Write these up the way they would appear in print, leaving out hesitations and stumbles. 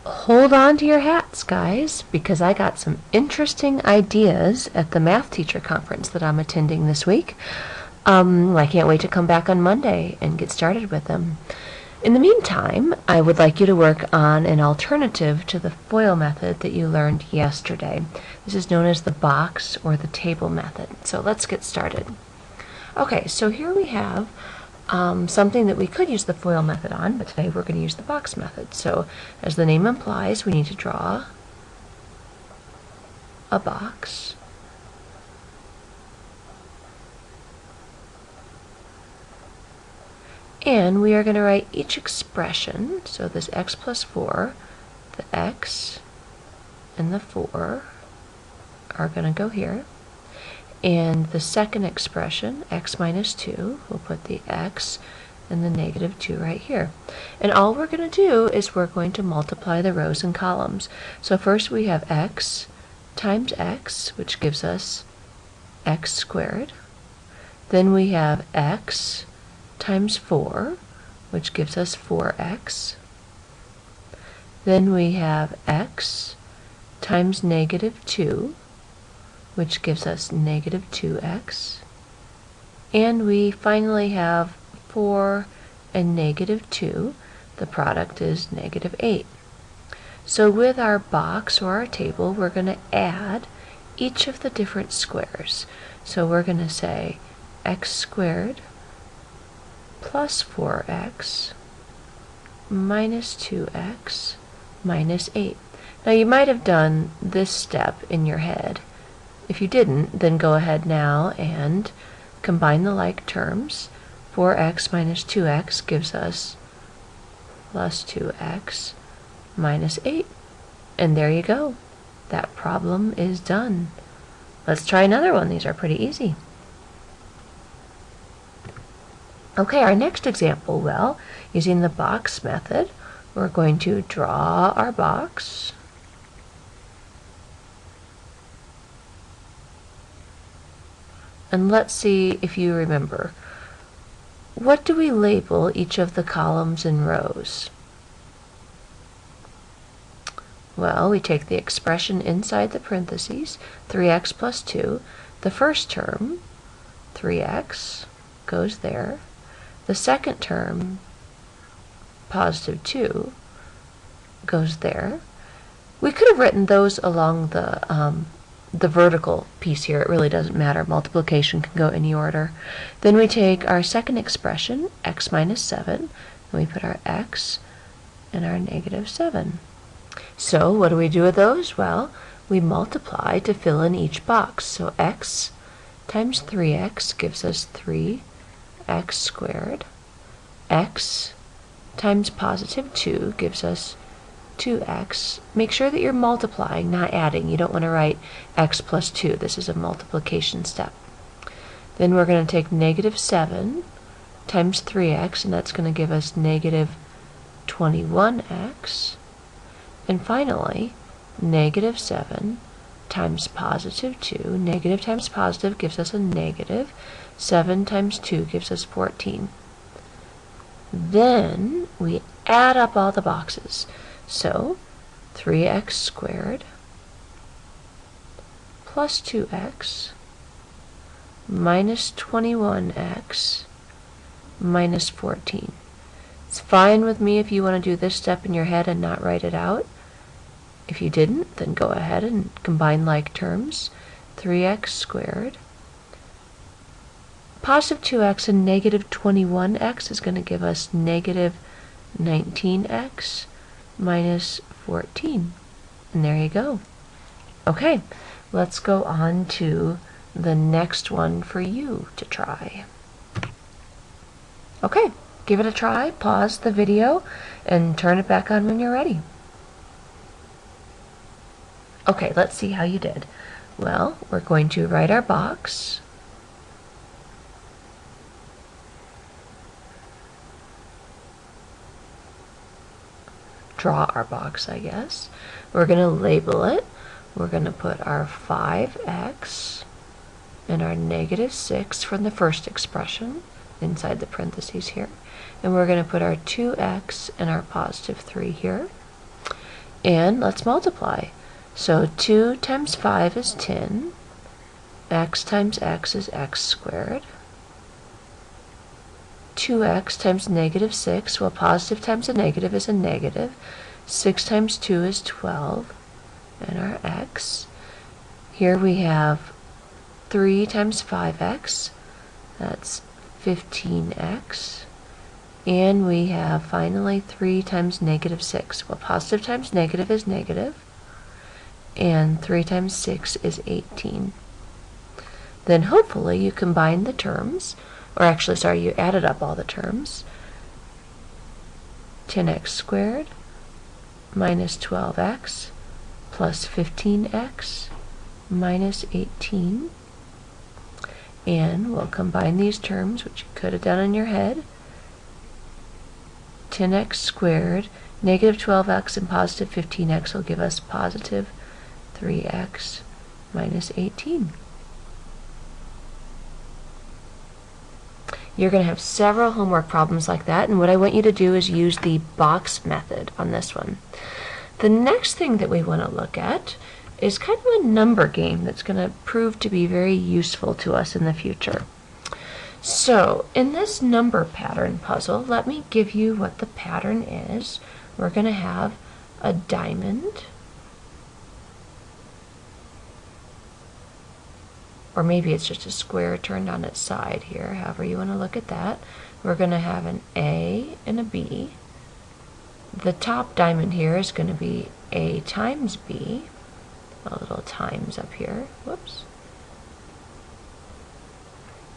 hold on to your hats, guys, because I got some interesting ideas at the math teacher conference that I'm attending this week. I can't wait to come back on Monday and get started with them. In the meantime, I would like you to work on an alternative to the FOIL method that you learned yesterday. This is known as the box or the table method. So let's get started. Okay, so here we have something that we could use the FOIL method on, but today we're going to use the box method. So as the name implies, we need to draw a box. And we are going to write each expression, so this x plus 4, the x and the 4 are going to go here. And the second expression, x minus 2, we'll put the x and the negative 2 right here. And all we're going to do is we're going to multiply the rows and columns. So first we have x times x, which gives us x squared. Then we have x times 4, which gives us 4x. Then we have x times negative 2, which gives us negative 2x. And we finally have 4 and negative 2. The product is negative 8. So with our box or our table, we're going to add each of the different squares. So we're going to say x squared plus 4x minus 2x minus 8. Now you might have done this step in your head. If you didn't, then go ahead now and combine the like terms. 4x minus 2x gives us plus 2x minus 8. And there you go. That problem is done. Let's try another one. These are pretty easy. Okay, our next example, well, using the box method, we're going to draw our box. And let's see if you remember. What do we label each of the columns and rows? Well, we take the expression inside the parentheses, 3x plus 2. The first term, 3x, goes there. The second term, positive 2, goes there. We could have written those along the vertical piece here. It really doesn't matter. Multiplication can go any order. Then we take our second expression, x minus 7, and we put our x and our negative 7. So what do we do with those? Well, we multiply to fill in each box. So x times 3x gives us 3x squared. X times positive 2 gives us 2x. Make sure that you're multiplying, not adding. You don't want to write x plus 2. This is a multiplication step. Then we're going to take negative 7 times 3x, and that's going to give us negative 21x. And finally, negative 7 times positive 2. Negative times positive gives us a negative. 7 times 2 gives us 14. Then we add up all the boxes. So 3x squared plus 2x minus 21x minus 14. It's fine with me if you want to do this step in your head and not write it out. If you didn't, then go ahead and combine like terms. 3x squared. Positive 2x and negative 21x is going to give us negative 19x minus 14. And there you go. Okay, let's go on to the next one for you to try. Okay, give it a try, pause the video, and turn it back on when you're ready. Okay, let's see how you did. Well, we're going to write our box. Draw our box, I guess. We're going to label it. We're going to put our 5x and our negative 6 from the first expression inside the parentheses here. And we're going to put our 2x and our positive 3 here. And let's multiply. So 2 times 5 is 10. X times x is x squared. 2x times negative 6, well, positive times a negative is a negative. 6 times 2 is 12, and our x. Here we have 3 times 5x, that's 15x. And we have finally 3 times negative 6. Well, positive times negative is negative, and 3 times 6 is 18. Then hopefully you combine the terms, or actually, sorry, you added up all the terms. 10x squared minus 12x plus 15x minus 18. And we'll combine these terms, which you could have done in your head. 10x squared, negative 12x and positive 15x will give us positive 3x minus 18. You're going to have several homework problems like that, and what I want you to do is use the box method on this one. The next thing that we want to look at is kind of a number game that's going to prove to be very useful to us in the future. So, in this number pattern puzzle, let me give you what the pattern is. We're going to have a diamond, or maybe it's just a square turned on its side here, however you want to look at that. We're going to have an A and a B. The top diamond here is going to be A times B, a little times up here, whoops.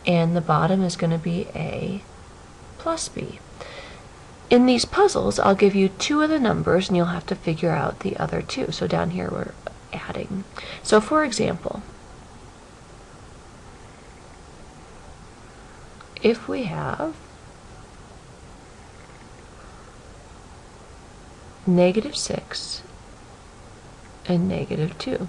And the bottom is going to be A plus B. In these puzzles, I'll give you two of the numbers and you'll have to figure out the other two. So down here we're adding. So for example, if we have negative 6 and negative 2,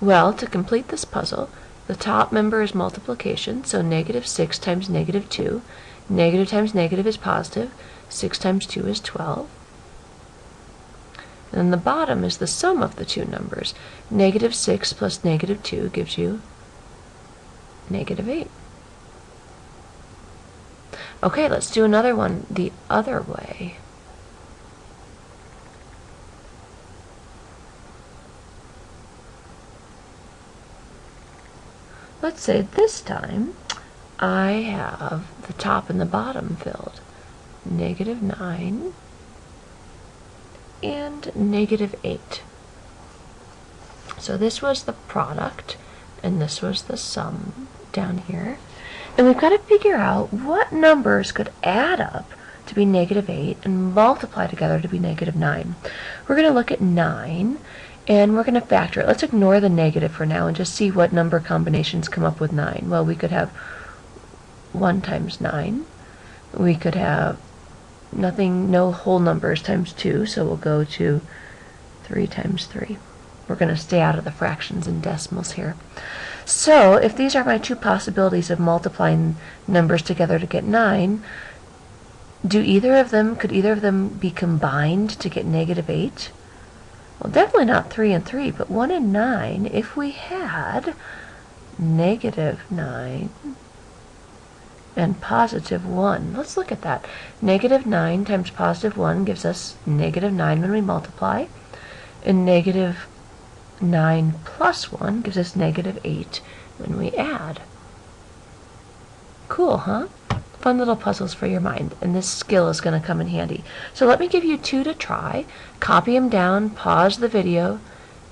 well, to complete this puzzle, the top member is multiplication, so negative 6 times negative 2. Negative times negative is positive. 6 times 2 is 12. And then the bottom is the sum of the two numbers. Negative 6 plus negative 2 gives you negative 8. Okay, let's do another one the other way. Let's say this time I have the top and the bottom filled. Negative 9 and negative 8. So this was the product and this was the sum down here. And we've got to figure out what numbers could add up to be negative 8 and multiply together to be negative 9. We're going to look at 9 and we're going to factor it. Let's ignore the negative for now and just see what number combinations come up with 9. Well, we could have 1 times 9. We could have nothing, no whole numbers times 2, so we'll go to 3 times 3. We're going to stay out of the fractions and decimals here. So if these are my two possibilities of multiplying numbers together to get 9, could either of them be combined to get negative 8? Well, definitely not 3 and 3, but 1 and 9, if we had negative 9 and positive 1. Let's look at that. Negative 9 times positive 1 gives us negative 9 when we multiply, and negative 9 plus 1 gives us negative 8 when we add. Cool, huh? Fun little puzzles for your mind, and this skill is going to come in handy. So let me give you two to try. Copy them down, pause the video,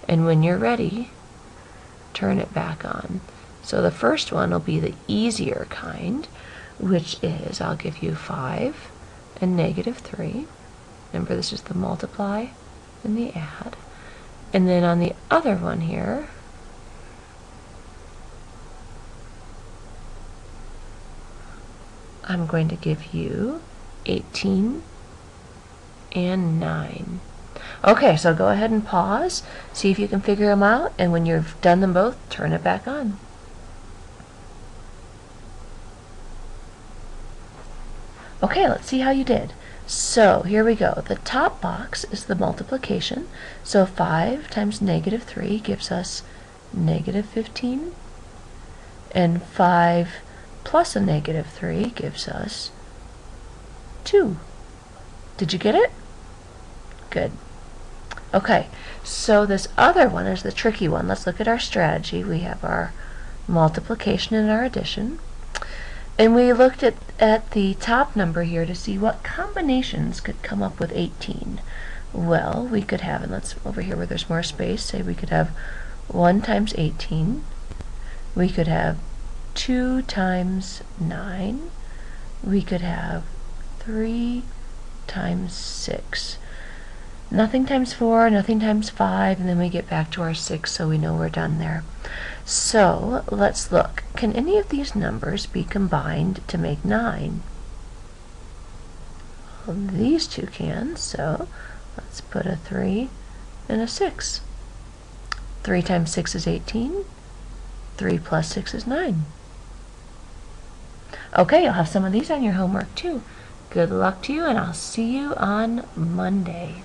and when you're ready, turn it back on. So the first one will be the easier kind, which is, I'll give you 5 and negative 3. Remember, this is the multiply and the add. And then on the other one here, I'm going to give you 18 and 9. Okay, so go ahead and pause, see if you can figure them out, and when you've done them both, turn it back on. Okay, let's see how you did. So here we go. The top box is the multiplication. So 5 times negative 3 gives us negative 15. And 5 plus a negative 3 gives us 2. Did you get it? Good. Okay, so this other one is the tricky one. Let's look at our strategy. We have our multiplication and our addition. And we looked at the top number here to see what combinations could come up with 18. Well, we could have, and let's over here where there's more space, say we could have 1 times 18. We could have 2 times 9. We could have 3 times 6. Nothing times 4, nothing times 5, and then we get back to our 6, so we know we're done there. So let's look. Can any of these numbers be combined to make 9? Well, these two can, so let's put a 3 and a 6. 3 times 6 is 18. 3 plus 6 is 9. Okay, you'll have some of these on your homework too. Good luck to you, and I'll see you on Monday.